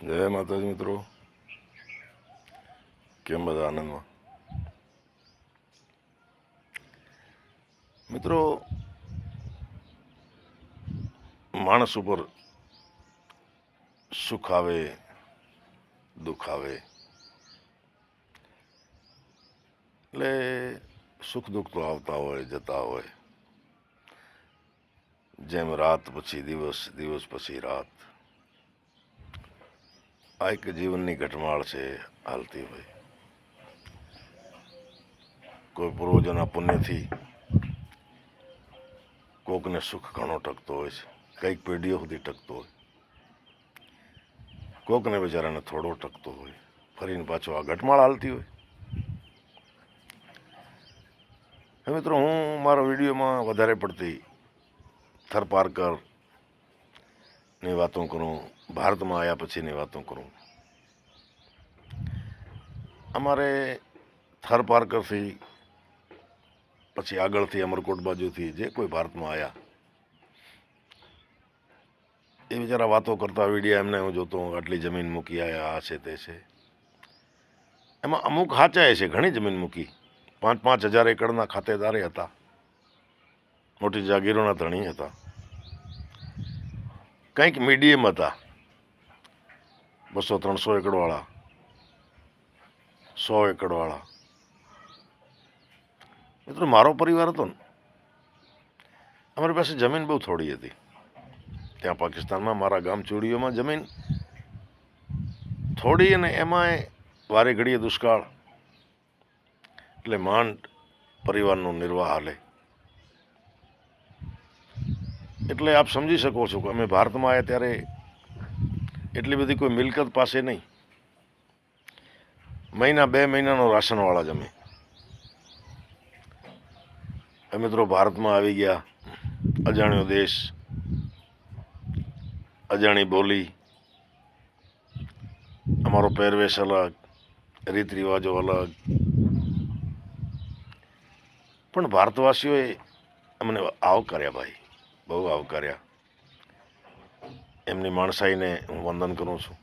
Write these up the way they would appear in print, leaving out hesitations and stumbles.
જય માતાજી મિત્રો, કેમ બધા આનંદમાં? મિત્રો, માણસ ઉપર સુખ આવે દુઃખ આવે એટલે સુખ દુઃખ તો આવતા હોય જતા હોય, જેમ રાત પછી દિવસ, દિવસ પછી રાત. આ એક જીવનની ઘટમાળ છે, હાલતી હોય. કોઈ પૂર્વજોના પુણ્યથી કોકને સુખ ઘણો ટકતો હોય છે, કંઈક પેઢીઓ સુધી ટકતો હોય, કોકને બિચારાને થોડો ટકતો હોય, ફરીને પાછો આ ઘટમાળ હાલતી હોય. હવે મિત્રો, હું મારા વિડીયોમાં વધારે પડતી થરપારકરની વાતો કરું, ભારતમાં આવ્યા પછીની વાતો કરું. અમારે થરપારકરથી પછી આગળથી અમરકોટ બાજુથી જે કોઈ ભારતમાં આવ્યા એ બિચારા વાતો કરતા વિડીયા એમને હું જોતો હું, આટલી જમીન મૂકી આવ્યા, આ છે તે છે. એમાં અમુક સાચા છે, ઘણી જમીન મૂકી, 5,000 એકડના ખાતેદારે હતા, મોટી જાગીરોના ધણી હતા, કંઈક મીડિયમ હતા, 200-300 એકડવાળા, 100 એકડવાળા. મિત્રો, મારો પરિવાર હતો ને, અમારી પાસે જમીન બહુ થોડી હતી. ત્યાં પાકિસ્તાનમાં મારા ગામ ચૂડીઓમાં જમીન થોડી, અને એમાંય વારે ઘડીએ દુષ્કાળ, એટલે માંડ પરિવારનો નિર્વાહ હાલે. એટલે આપ સમજી શકો છો કે અમે ભારતમાં આવ્યા ત્યારે એટલી બધી કોઈ મિલકત પાસે નહીં, મહિના 2 મહિનાનો રાશનવાળા જમે. મિત્રો, ભારતમાં આવી ગયા, અજાણ્યો દેશ, અજાણી બોલી, અમારો પહેરવેશ અલગ, રીત રિવાજો અલગ, પણ ભારતવાસીઓએ અમને આવકાર્યા ભાઈ, બહુ આવકાર્યા. એમની માણસાઈને હું વંદન કરું છું.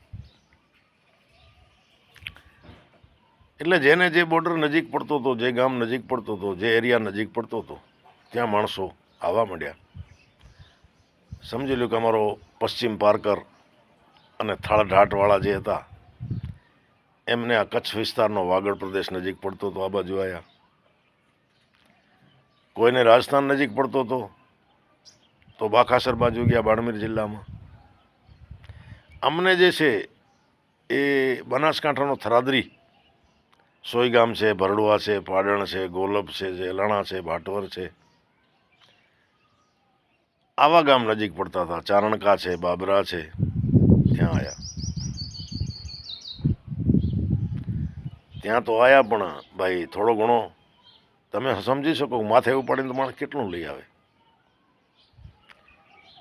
એટલે જેને જે બોર્ડર નજીક પડતો હતો, જે ગામ નજીક પડતો હતો, જે એરિયા નજીક પડતો હતો, ત્યાં માણસો આવવા માંડ્યા. સમજી લો કે અમારો પશ્ચિમ પારકર અને થાળઢાટવાળા જે હતા એમને આ કચ્છ વિસ્તારનો વાગડ પ્રદેશ નજીક પડતો હતો, આ બાજુ આવ્યા. કોઈને રાજસ્થાન નજીક પડતો હતો તો બાખાસર બાજુ ગયા, બાડમેર જિલ્લામાં. અમને જે છે એ બનાસકાંઠાનો થરાદરી, સોયગામ છે, ભરડવા છે, પાડણ છે, ગોલબ છે, લણા છે, ભાટવર છે, આવા ગામ નજીક પડતા હતા. ચારણકા છે, બાબરા છે, ત્યાં આવ્યા. ત્યાં તો આવ્યા, પણ ભાઈ થોડો ઘણો તમે સમજી શકો, માથે ઉપાડીને તો માણસ કેટલું લઈ આવે.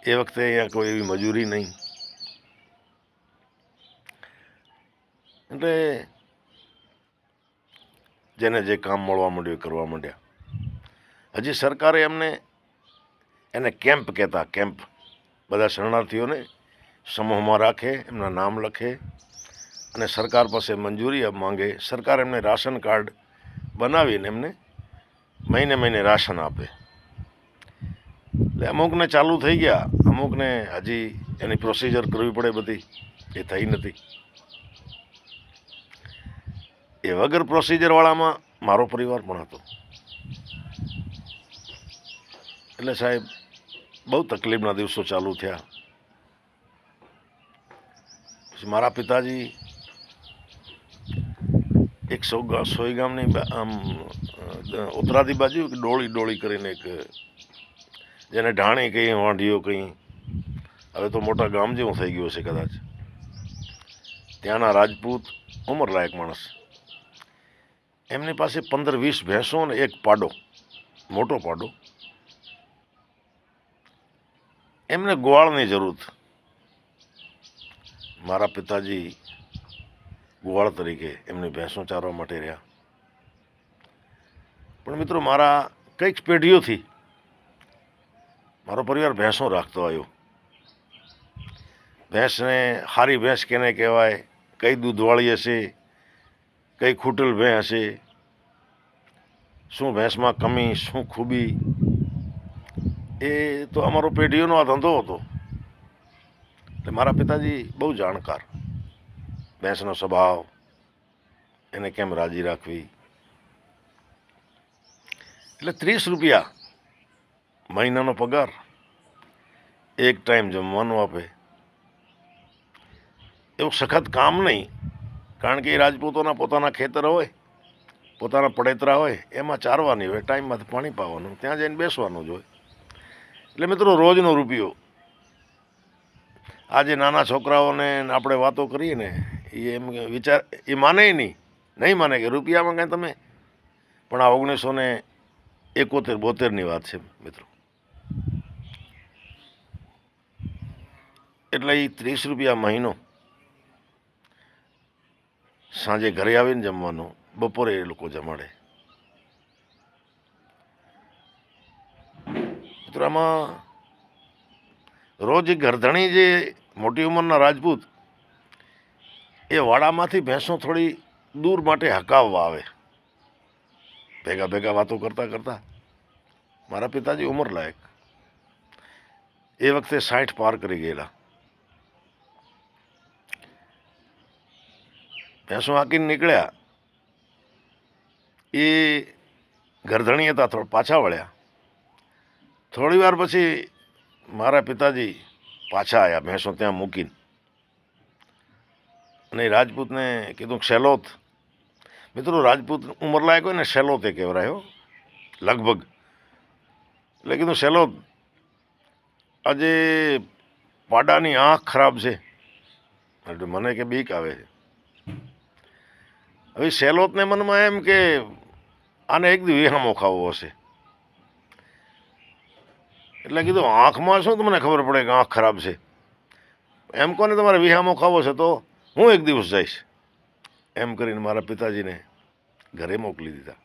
એ વખતે અહીંયા કોઈ એવી મજૂરી નહીં, એટલે જેને જે કામ મળવા માંડ્યું એ કરવા માંડ્યા. હજી સરકારે એને કેમ્પ કહેતા, કેમ્પ, બધા શરણાર્થીઓને સમૂહમાં રાખે, એમના નામ લખે અને સરકાર પાસે મંજૂરી માંગે. સરકાર એમને રાશન કાર્ડ બનાવીને એમને મહિને મહિને રાશન આપે. એટલે અમુકને ચાલુ થઈ ગયા, અમુકને હજી એની પ્રોસિજર કરવી પડે, બધી એ થઈ નથી. એ વગર પ્રોસિજરવાળામાં મારો પરિવાર પણ હતો. એટલે સાહેબ, બહુ તકલીફના દિવસો ચાલુ થયા. પછી મારા પિતાજી એક સોયગામની આમ ઉત્તરાદી બાજુ ડોળી કરીને, એક જેને ઢાણી કહી, વાંઢીઓ કહી, હવે તો મોટા ગામ જેવું થઈ ગયું છે કદાચ. ત્યાંના રાજપૂત ઉંમરલાયક માણસ, એમની પાસે 15-20 ભેંસો ને એક પાડો, મોટો પાડો. એમને ગોવાળની જરૂર. મારા પિતાજી ગોવાળ તરીકે એમની ભેંસો ચારવા માટે રહ્યા. પણ મિત્રો, મારા કંઈક પેઢીઓથી મારો પરિવાર ભેંસો રાખતો આવ્યો. ભેંસને સારી ભેંસ કેને કહેવાય, કઈ દૂધવાળી હશે, કઈ ખૂટેલ ભેંસ હશે, શું ભેંસમાં કમી, શું ખૂબી, એ તો અમારો પેઢીઓનો આ ધંધો હતો. એટલે મારા પિતાજી બહુ જાણકાર, ભેંસનો સ્વભાવ, એને કેમ રાજી રાખવી. એટલે 30 રૂપિયા મહિનાનો પગાર, એક ટાઈમ જમવાનું આપે. એવું સખત કામ નહીં, કારણ કે એ રાજપૂતોના પોતાના ખેતર હોય, પોતાના પડેતરા હોય, એમાં ચારવાની હોય, ટાઈમમાંથી પાણી પાવાનું, ત્યાં જઈને બેસવાનું જ હોય. એટલે મિત્રો રોજનો રૂપિયો. આજે નાના છોકરાઓને આપણે વાતો કરીએ ને, એ એમ વિચાર, એ માને નહીં માને કે રૂપિયામાં કાંઈ તમે, પણ આ 1971-72ની વાત છે મિત્રો. એટલે એ 30 રૂપિયા મહિનો, સાંજે ઘરે આવીને જમવાનું, બપોરે એ લોકો જમાડે. મિત્રો આમાં રોજ ગરધણી જે મોટી ઉંમરના રાજપૂત, એ વાડામાંથી ભેંસો થોડી દૂર માટે હકાવવા આવે, ભેગા ભેગા વાતો કરતા કરતા. મારા પિતાજી ઉંમરલાયક, એ વખતે 60 પાર કરી ગયેલા. ભેંસો હાંકીને નીકળ્યા, એ ગરધણી હતા, થોડા પાછા વળ્યા. થોડી વાર પછી મારા પિતાજી પાછા આવ્યા, ભેંસો ત્યાં મૂકીને. અને એ રાજપૂતને કીધું શેલોત. મિત્રો રાજપૂત ઉંમરલાયક હોય ને શેલોત એ કહેવાય લગભગ. એટલે કીધું શેલોત, આજે પાડાની આંખ ખરાબ છે. એટલે મને કે બીક આવે છે. હવે શેલોતને મનમાં એમ કે આને એક દી વિહામો ખાવો હશે. એટલે કીધું આંખમાં શું તમને ખબર પડે કે આંખ ખરાબ છે? એમ કોને તમારે વિહામો ખાવો છે તો હું એક દિવસ જઈશ. એમ કરીને મારા પિતાજીને ઘરે મોકલી દીધા.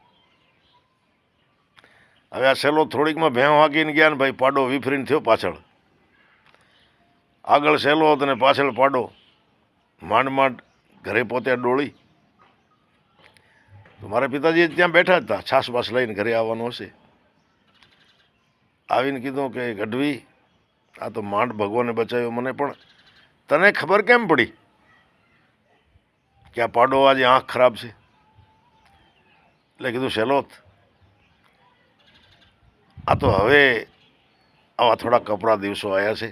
હવે આ સેલો થોડીકમાં ભેં હાંકીને ગયા ને ભાઈ, પાડો વિફરીને થયો પાછળ. આગળ સેલો હતો ને પાછળ પાડો. માંડ માંડ ઘરે પહોંચ્યા ડોળી. તો મારા પિતાજી ત્યાં બેઠા જ હતા, છાસ બાસ લઈને ઘરે આવવાનું હશે. આવીને કીધું કે ગઢવી, આ તો માંડ ભગવાને બચાવ્યો મને, પણ તને ખબર કેમ પડી કે આ પાડો આજે આંખ ખરાબ છે? એટલે કીધું શેલોત, આ તો હવે આવા થોડા કપરા દિવસો આવ્યા છે,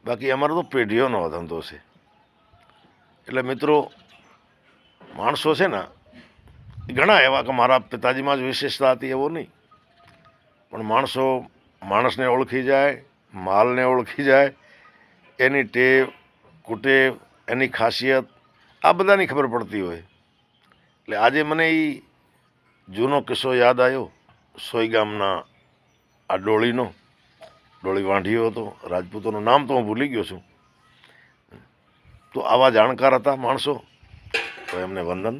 બાકી અમારો તો પેઢીઓનો ધંધો છે. એટલે મિત્રો માણસો છે ને ઘણા એવા કે મારા પિતાજીમાં જ વિશેષતા હતી એવો નહીં, પણ માણસો માણસને ઓળખી જાય, માલને ઓળખી જાય, એની ટેવ કુટેવ, એની ખાસિયત, આ બધાની ખબર પડતી હોય. એટલે આજે મને એ જૂનો કિસ્સો યાદ આવ્યો, સોઈ ગામના આ ડોળીનો. ડોળી વાંઢીયો હતો, રાજપૂતોનું નામ તો હું ભૂલી ગયો છું. તો આવા જાણકાર હતા માણસો, તો એમને વંદન.